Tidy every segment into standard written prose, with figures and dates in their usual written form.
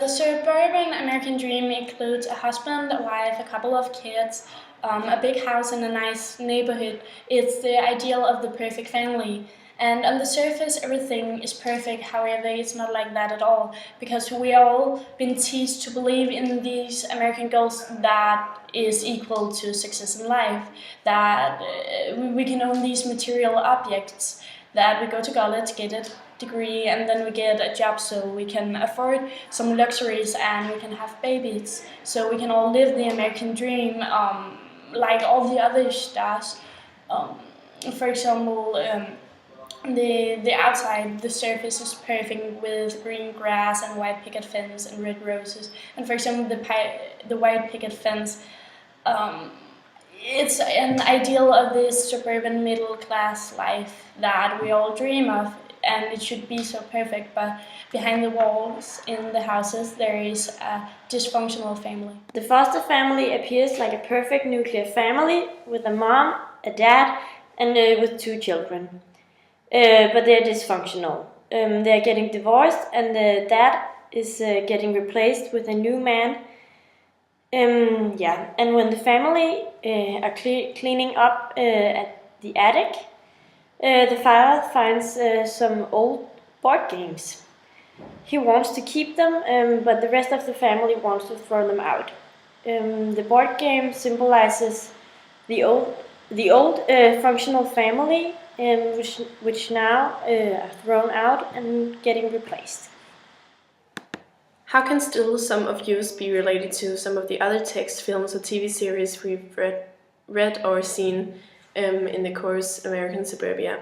The suburban American dream includes a husband, a wife, a couple of kids, a big house, and a nice neighborhood. It's the ideal of the perfect family. And on the surface, everything is perfect. However, it's not like that at all, because we all been teased to believe in these American goals that is equal to success in life, that we can own these material objects, that we go to college, get a degree, and then we get a job so we can afford some luxuries and we can have babies, so we can all live the American dream like all the other stars. For example, the outside, the surface is perfect with green grass and white picket fence and red roses. And for example, the white picket fence, it's an ideal of this suburban middle class life that we all dream of, and it should be so perfect. But behind the walls in the houses, there is a dysfunctional family. The foster family appears like a perfect nuclear family with a mom, a dad, and with 2 children. But they're dysfunctional. They're getting divorced, and the dad is getting replaced with a new man. And when the family are cleaning up at the attic, the father finds some old board games. He wants to keep them, but the rest of the family wants to throw them out. The board game symbolizes the old functional family, which now are thrown out and getting replaced. How can still some of use be related to some of the other text, films, or TV series we've read or seen in the course American Suburbia?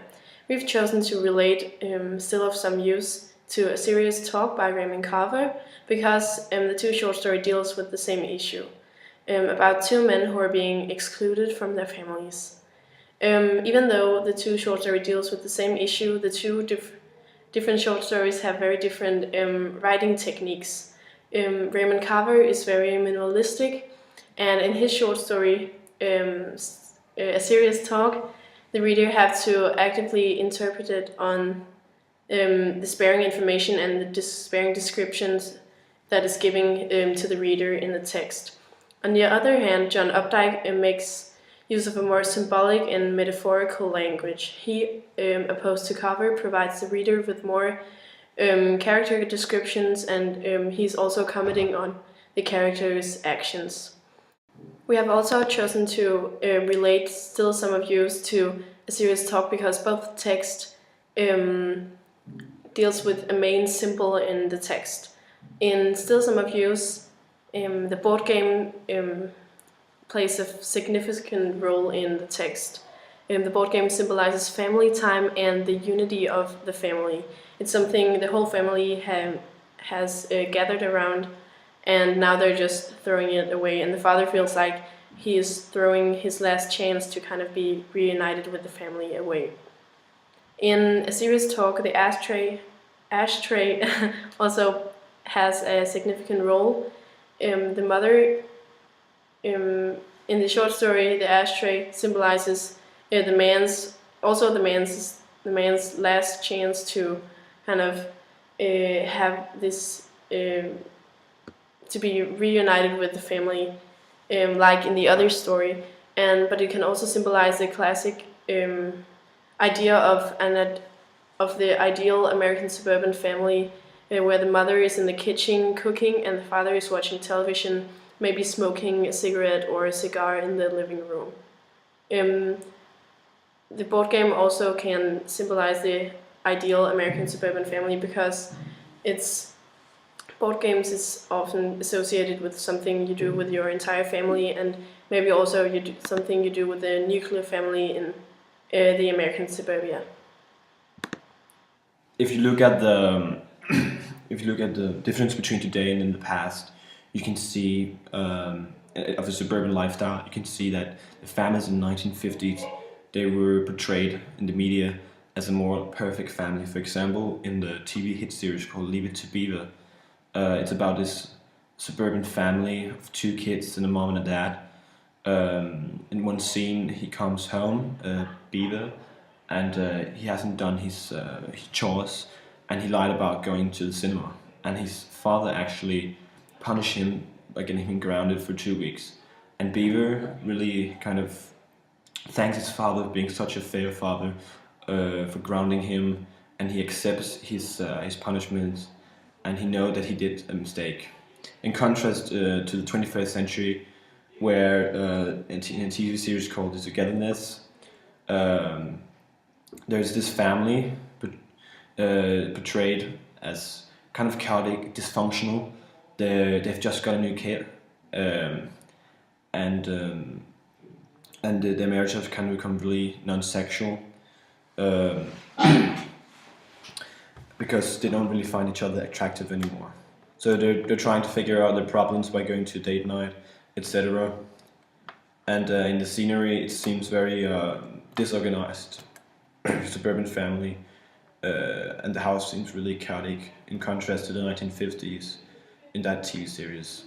We've chosen to relate Still of Some Use to A Serious Talk by Raymond Carver because the 2 short story deals with the same issue, about 2 men who are being excluded from their families. Even though the 2 short story deals with the same issue, the 2 different short stories have very different writing techniques. Raymond Carver is very minimalistic, and in his short story, A Serious Talk, the reader have to actively interpret it on the sparing information and the despairing descriptions that is giving to the reader in the text. On the other hand, John Updike makes use of a more symbolic and metaphorical language. He, opposed to Carver, provides the reader with more character descriptions, and he's also commenting on the characters' actions. We have also chosen to relate Still Some of Use to A Serious Talk because both text deals with a main symbol in the text. In Still Some of Use, the board game plays a significant role in the text. The board game symbolizes family time and the unity of the family. It's something the whole family has gathered around, and now they're just throwing it away, and the father feels like he is throwing his last chance to kind of be reunited with the family away. In A Serious Talk, the ashtray also has a significant role. The mother, in the short story, the ashtray symbolizes the man's last chance to kind of have this to be reunited with the family, like in the other story. But it can also symbolize the classic idea of the ideal American suburban family, where the mother is in the kitchen cooking and the father is watching television, maybe smoking a cigarette or a cigar in the living room. The board game also can symbolize the ideal American suburban family because board games is often associated with something you do with your entire family, and maybe also something you do with the nuclear family in the American suburbia. If you look at the difference between today and in the past, you can see of the suburban lifestyle. You can see that the families in the 1950s, they were portrayed in the media as a more perfect family. For example, in the TV hit series called Leave It to Beaver, it's about this suburban family of 2 kids and a mom and a dad. In one scene, he comes home, Beaver, and he hasn't done his chores, and he lied about going to the cinema. and his father actually punished him by getting him grounded for 2 weeks. And Beaver really kind of thanks his father for being such a fair father, for grounding him, and he accepts his punishment, and he knows that he did a mistake. In contrast to the 21st century, where in a TV series called The Togetherness, there's this family portrayed as kind of chaotic, dysfunctional. They've just got a new kid, and their marriage has kind of become really non-sexual, because they don't really find each other attractive anymore. So they're trying to figure out their problems by going to date night, etc. And in the scenery, it seems very disorganized, suburban family, and the house seems really chaotic in contrast to the 1950s in that TV series.